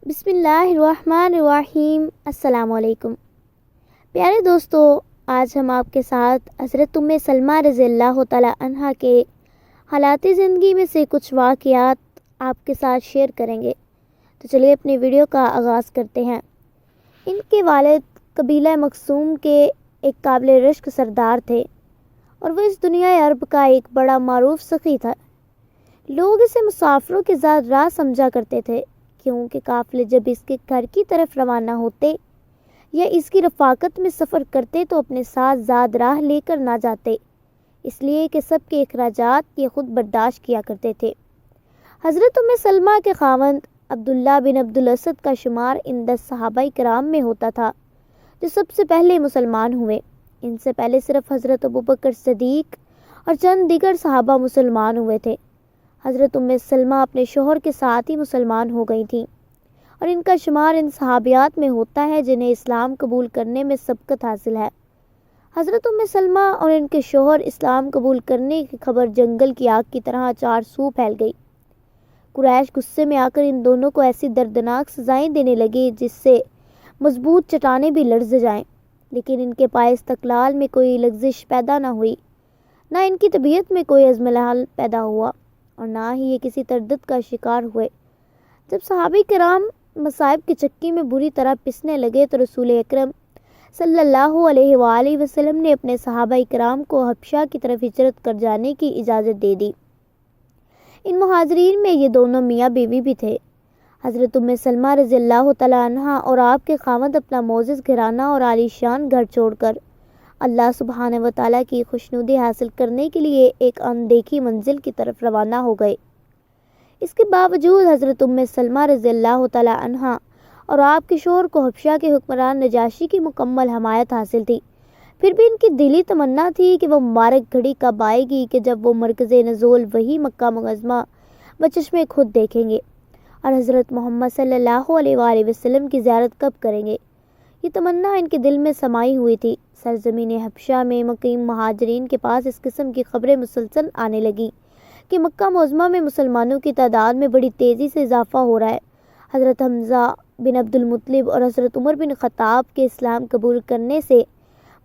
بسم اللہ الرحمن الرحیم۔ السلام علیکم پیارے دوستو، آج ہم آپ کے ساتھ حضرت سلمہ رضی اللہ تعالی عنہ کے حالات زندگی میں سے کچھ واقعات آپ کے ساتھ شیئر کریں گے۔ تو چلیے اپنی ویڈیو کا آغاز کرتے ہیں۔ ان کے والد قبیلہ مخزوم کے ایک قابل رشک سردار تھے اور وہ اس دنیا عرب کا ایک بڑا معروف سخی تھا۔ لوگ اسے مسافروں کے ذات راہ سمجھا کرتے تھے، کیونکہ قافلے جب اس کے گھر کی طرف روانہ ہوتے یا اس کی رفاقت میں سفر کرتے تو اپنے ساتھ زاد راہ لے کر نہ جاتے، اس لیے کہ سب کے اخراجات یہ خود برداشت کیا کرتے تھے۔ حضرت سلمہ کے خاوند عبداللہ بن عبد الاسد کا شمار ان 10 صحابہ کرام میں ہوتا تھا جو سب سے پہلے مسلمان ہوئے۔ ان سے پہلے صرف حضرت ابوبکر صدیق اور چند دیگر صحابہ مسلمان ہوئے تھے۔ حضرت سلمہ اپنے شوہر کے ساتھ ہی مسلمان ہو گئی تھیں اور ان کا شمار ان صحابیات میں ہوتا ہے جنہیں اسلام قبول کرنے میں سبقت حاصل ہے۔ حضرت سلمہ اور ان کے شوہر اسلام قبول کرنے کی خبر جنگل کی آگ کی طرح چار سو پھیل گئی۔ قریش غصے میں آ کر ان دونوں کو ایسی دردناک سزائیں دینے لگے جس سے مضبوط چٹانیں بھی لرز جائیں، لیکن ان کے پائے استقلال میں کوئی لغزش پیدا نہ ہوئی، نہ ان کی طبیعت میں کوئی عزم الحال پیدا ہوا اور نہ ہی یہ کسی تردد کا شکار ہوئے۔ جب صحابہ کرام مصائب کی چکی میں بری طرح پسنے لگے تو رسول اکرم صلی اللہ علیہ وآلہ وسلم نے اپنے صحابہ کرام کو حبشہ کی طرف ہجرت کر جانے کی اجازت دے دی۔ ان مہاجرین میں یہ دونوں میاں بیوی بھی تھے۔ حضرت سلمہ رضی اللہ تعالی عنہ اور آپ کے خاوند اپنا معزز گھرانہ اور عالی شان گھر چھوڑ کر اللہ سبحانہ و تعالیٰ کی خوشنودی حاصل کرنے کے لیے ایک اندیکھی منزل کی طرف روانہ ہو گئے۔ اس کے باوجود حضرت سلمہ رضی اللہ تعالی عنہ اور آپ کے شوہر کو حبشہ کے حکمران نجاشی کی مکمل حمایت حاصل تھی، پھر بھی ان کی دلی تمنا تھی کہ وہ مبارک گھڑی کب آئے گی کہ جب وہ مرکز نزول وہی مکہ معظمہ بچشمے خود دیکھیں گے اور حضرت محمد صلی اللہ علیہ وآلہ وسلم کی زیارت کب کریں گے۔ یہ تمنا ان کے دل میں سمائی ہوئی تھی۔ سرزمین حبشہ میں مقیم مہاجرین کے پاس اس قسم کی خبریں مسلسل آنے لگیں کہ مکہ معظمہ میں مسلمانوں کی تعداد میں بڑی تیزی سے اضافہ ہو رہا ہے۔ حضرت حمزہ بن عبد المطلب اور حضرت عمر بن خطاب کے اسلام قبول کرنے سے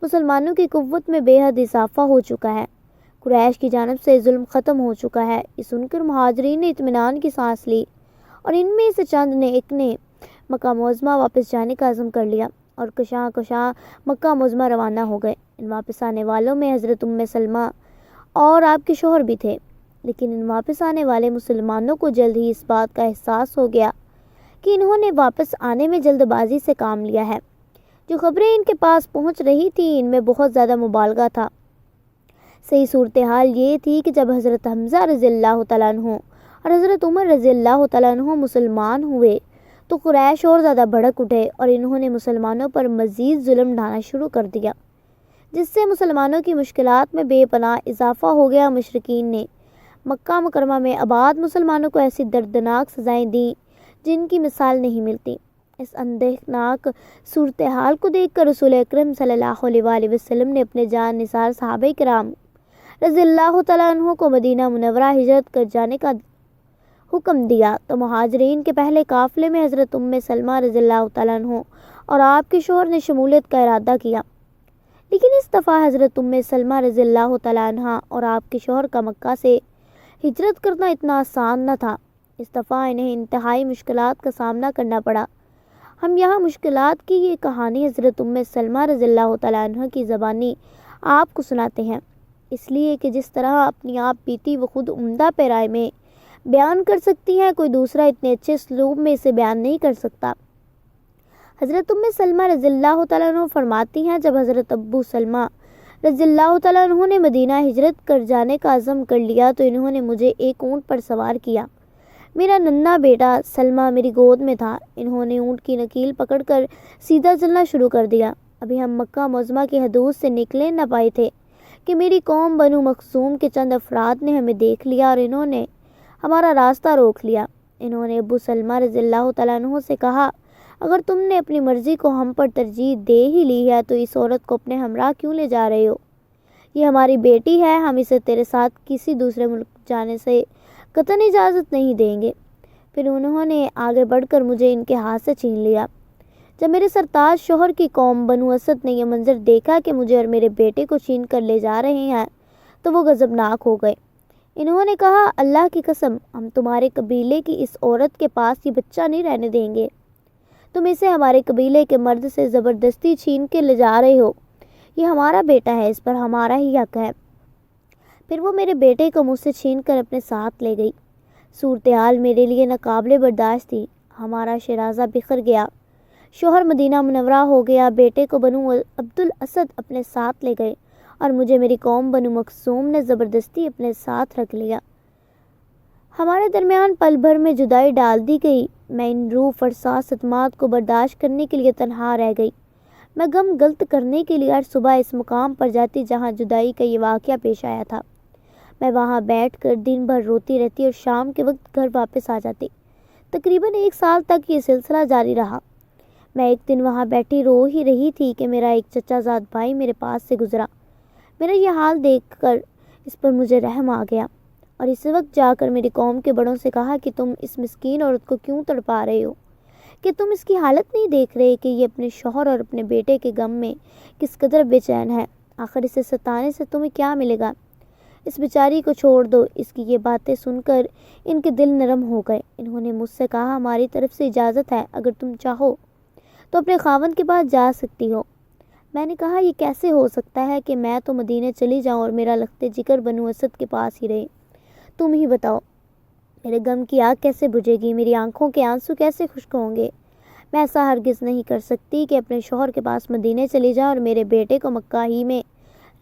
مسلمانوں کی قوت میں بے حد اضافہ ہو چکا ہے۔ قریش کی جانب سے ظلم ختم ہو چکا ہے۔ یہ سن کر مہاجرین نے اطمینان کی سانس لی اور ان میں سے چند نے ایک نے مکہ معظمہ واپس جانے کا عزم کر لیا اور کشاں مکہ معظمہ روانہ ہو گئے۔ ان واپس آنے والوں میں حضرت سلمہ اور آپ کے شوہر بھی تھے، لیکن ان واپس آنے والے مسلمانوں کو جلد ہی اس بات کا احساس ہو گیا کہ انہوں نے واپس آنے میں جلد بازی سے کام لیا ہے۔ جو خبریں ان کے پاس پہنچ رہی تھیں ان میں بہت زیادہ مبالغہ تھا۔ صحیح صورتحال یہ تھی کہ جب حضرت حمزہ رضی اللہ تعالیٰ عنہ اور حضرت عمر رضی اللہ تعالیٰ عنہ مسلمان ہوئے تو قریش اور زیادہ بھڑک اٹھے اور انہوں نے مسلمانوں پر مزید ظلم ڈھانا شروع کر دیا، جس سے مسلمانوں کی مشکلات میں بے پناہ اضافہ ہو گیا۔ مشرکین نے مکہ مکرمہ میں آباد مسلمانوں کو ایسی دردناک سزائیں دیں جن کی مثال نہیں ملتی۔ اس اندیشناک صورتحال کو دیکھ کر رسول اکرم صلی اللہ علیہ وآلہ وسلم نے اپنے جان نثار صحابہ کرام رضی اللہ تعالیٰ عنہ کو مدینہ منورہ ہجرت کر جانے کا حکم دیا تو مہاجرین کے پہلے قافلے میں حضرت سلمہ رضی اللہ تعالیٰ عنہ اور آپ کے شوہر نے شمولیت کا ارادہ کیا، لیکن اس دفعہ حضرت سلمہ رضی اللہ تعالیٰ عنہ اور آپ کے شوہر کا مکہ سے ہجرت کرنا اتنا آسان نہ تھا۔ اس دفعہ انہیں انتہائی مشکلات کا سامنا کرنا پڑا۔ ہم یہاں مشکلات کی یہ کہانی حضرت سلمہ رضی اللہ تعالیٰ عنہ کی زبانی آپ کو سناتے ہیں، اس لیے کہ جس طرح اپنی آپ بیتی وہ خود عمدہ پیرائے میں بیان کر سکتی ہیں، کوئی دوسرا اتنے اچھے اسلوب میں اسے بیان نہیں کر سکتا۔ حضرت سلمہ رضی اللہ تعالیٰ عنہ فرماتی ہیں، جب حضرت ابو سلمہ رضی اللہ تعالیٰ عنہ نے مدینہ ہجرت کر جانے کا عزم کر لیا تو انہوں نے مجھے ایک اونٹ پر سوار کیا۔ میرا ننھا بیٹا سلمہ میری گود میں تھا۔ انہوں نے اونٹ کی نکیل پکڑ کر سیدھا چلنا شروع کر دیا۔ ابھی ہم مکہ معظمہ کی حدود سے نکلے نہ پائے تھے کہ میری قوم بنو مخزوم کے چند افراد نے ہمیں دیکھ لیا اور انہوں نے ہمارا راستہ روک لیا۔ انہوں نے ابو سلمہ رضی اللہ تعالیٰ عنہ سے کہا، اگر تم نے اپنی مرضی کو ہم پر ترجیح دے ہی لی ہے تو اس عورت کو اپنے ہمراہ کیوں لے جا رہے ہو؟ یہ ہماری بیٹی ہے، ہم اسے تیرے ساتھ کسی دوسرے ملک جانے سے قطعاً اجازت نہیں دیں گے۔ پھر انہوں نے آگے بڑھ کر مجھے ان کے ہاتھ سے چھین لیا۔ جب میرے سرتاج شوہر کی قوم بنو اسد نے یہ منظر دیکھا کہ مجھے اور میرے بیٹے کو چھین کر لے جا رہے ہیں تو وہ غضبناک ہو گئے۔ انہوں نے کہا، اللہ کی قسم، ہم تمہارے قبیلے کی اس عورت کے پاس یہ بچہ نہیں رہنے دیں گے۔ تم اسے ہمارے قبیلے کے مرد سے زبردستی چھین کے لے جا رہے ہو۔ یہ ہمارا بیٹا ہے، اس پر ہمارا ہی حق ہے۔ پھر وہ میرے بیٹے کو مجھ سے چھین کر اپنے ساتھ لے گئی۔ صورتحال میرے لیے ناقابل برداشت تھی۔ ہمارا شیرازہ بکھر گیا، شوہر مدینہ منورہ ہو گیا، بیٹے کو بنو عبد الاسد اپنے ساتھ لے گئے اور مجھے میری قوم بنو مخزوم نے زبردستی اپنے ساتھ رکھ لیا۔ ہمارے درمیان پل بھر میں جدائی ڈال دی گئی۔ میں ان روح فرسا صدمات کو برداشت کرنے کے لیے تنہا رہ گئی۔ میں غم غلط کرنے کے لیے ہر صبح اس مقام پر جاتی جہاں جدائی کا یہ واقعہ پیش آیا تھا۔ میں وہاں بیٹھ کر دن بھر روتی رہتی اور شام کے وقت گھر واپس آ جاتی۔ تقریباً 1 سال تک یہ سلسلہ جاری رہا۔ میں ایک دن وہاں بیٹھی رو ہی رہی تھی کہ میرا ایک چچا زاد بھائی میرے پاس سے گزرا۔ میرا یہ حال دیکھ کر اس پر مجھے رحم آ گیا اور اس وقت جا کر میری قوم کے بڑوں سے کہا کہ تم اس مسکین عورت کو کیوں تڑپا رہے ہو؟ کہ تم اس کی حالت نہیں دیکھ رہے کہ یہ اپنے شوہر اور اپنے بیٹے کے غم میں کس قدر بے چین ہے؟ آخر اسے ستانے سے تمہیں کیا ملے گا؟ اس بیچاری کو چھوڑ دو۔ اس کی یہ باتیں سن کر ان کے دل نرم ہو گئے۔ انہوں نے مجھ سے کہا، ہماری طرف سے اجازت ہے، اگر تم چاہو تو اپنے خاوند کے پاس جا سکتی ہو۔ میں نے کہا، یہ کیسے ہو سکتا ہے کہ میں تو مدینے چلی جاؤں اور میرا لخت جگر بنو اسد کے پاس ہی رہے؟ تم ہی بتاؤ، میرے غم کی آگ کیسے بجھے گی؟ میری آنکھوں کے آنسو کیسے خشک ہوں گے؟ میں ایسا ہرگز نہیں کر سکتی کہ اپنے شوہر کے پاس مدینے چلی جاؤں اور میرے بیٹے کو مکہ ہی میں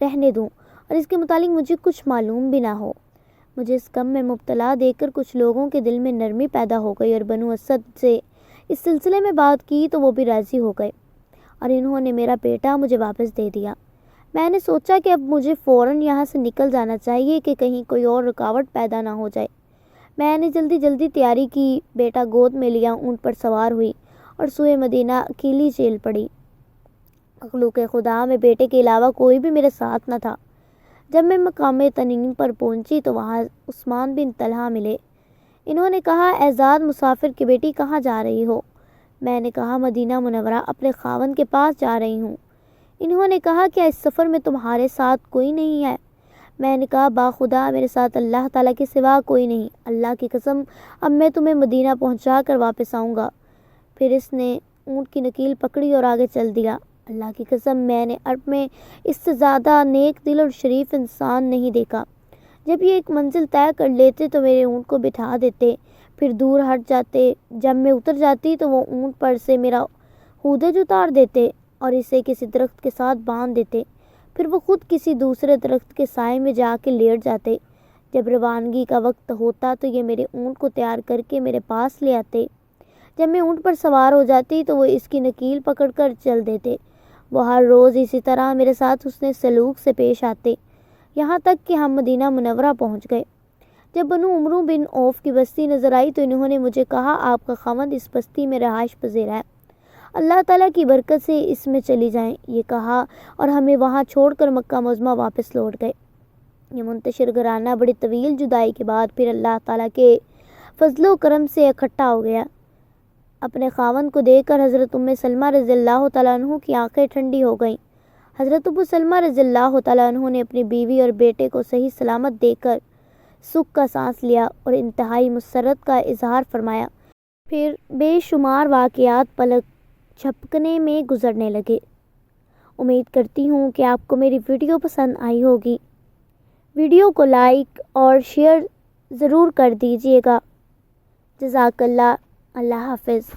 رہنے دوں اور اس کے متعلق مجھے کچھ معلوم بھی نہ ہو۔ مجھے اس غم میں مبتلا دیکھ کر کچھ لوگوں کے دل میں نرمی پیدا ہو گئی اور بنو اسد سے اس سلسلے میں بات کی تو وہ بھی راضی ہو گئے اور انہوں نے میرا بیٹا مجھے واپس دے دیا۔ میں نے سوچا کہ اب مجھے فوراً یہاں سے نکل جانا چاہیے کہ کہیں کوئی اور رکاوٹ پیدا نہ ہو جائے۔ میں نے جلدی تیاری کی، بیٹا گود میں لیا، اونٹ پر سوار ہوئی اور سوئے مدینہ اکیلی چل پڑی۔ مخلوق خدا میں بیٹے کے علاوہ کوئی بھی میرے ساتھ نہ تھا۔ جب میں مقام تنعیم پر پہنچی تو وہاں عثمان بن طلحہ ملے۔ انہوں نے کہا، اے زاد مسافر کی بیٹی، کہاں جا رہی ہو؟ میں نے کہا، مدینہ منورہ، اپنے خاوند کے پاس جا رہی ہوں۔ انہوں نے کہا، کیا اس سفر میں تمہارے ساتھ کوئی نہیں ہے؟ میں نے کہا، باخدا میرے ساتھ اللہ تعالیٰ کے سوا کوئی نہیں۔ اللہ کی قسم، اب میں تمہیں مدینہ پہنچا کر واپس آؤں گا۔ پھر اس نے اونٹ کی نکیل پکڑی اور آگے چل دیا۔ اللہ کی قسم، میں نے عرب میں اس سے زیادہ نیک دل اور شریف انسان نہیں دیکھا۔ جب یہ ایک منزل طے کر لیتے تو میرے اونٹ کو بٹھا دیتے، پھر دور ہٹ جاتے۔ جب میں اتر جاتی تو وہ اونٹ پر سے میرا ہودج اتار دیتے اور اسے کسی درخت کے ساتھ باندھ دیتے، پھر وہ خود کسی دوسرے درخت کے سائے میں جا کے لیٹ جاتے۔ جب روانگی کا وقت ہوتا تو یہ میرے اونٹ کو تیار کر کے میرے پاس لے آتے۔ جب میں اونٹ پر سوار ہو جاتی تو وہ اس کی نکیل پکڑ کر چل دیتے۔ وہ ہر روز اسی طرح میرے ساتھ حسن سلوک سے پیش آتے، یہاں تک کہ ہم مدینہ منورہ پہنچ گئے۔ جب بنو عمرو بن عوف کی بستی نظر آئی تو انہوں نے مجھے کہا، آپ کا خاوند اس بستی میں رہائش پذیر ہے، اللہ تعالیٰ کی برکت سے اس میں چلی جائیں۔ یہ کہا اور ہمیں وہاں چھوڑ کر مکہ معظمہ واپس لوٹ گئے۔ یہ منتشر گھرانہ بڑی طویل جدائی کے بعد پھر اللہ تعالیٰ کے فضل و کرم سے اکٹھا ہو گیا۔ اپنے خاوند کو دیکھ کر حضرت ام سلمہ رضی اللہ تعالیٰ عنہ کی آنکھیں ٹھنڈی ہو گئیں۔ حضرت ابو سلمہ رضی اللہ تعالیٰ عنہ نے اپنی بیوی اور بیٹے کو صحیح سلامت دیکھ کر سکھ کا سانس لیا اور انتہائی مسرت کا اظہار فرمایا۔ پھر بے شمار واقعات پلک جھپکنے میں گزرنے لگے۔ امید کرتی ہوں کہ آپ کو میری ویڈیو پسند آئی ہوگی۔ ویڈیو کو لائک اور شیئر ضرور کر دیجیے گا۔ جزاک اللہ۔ اللہ حافظ۔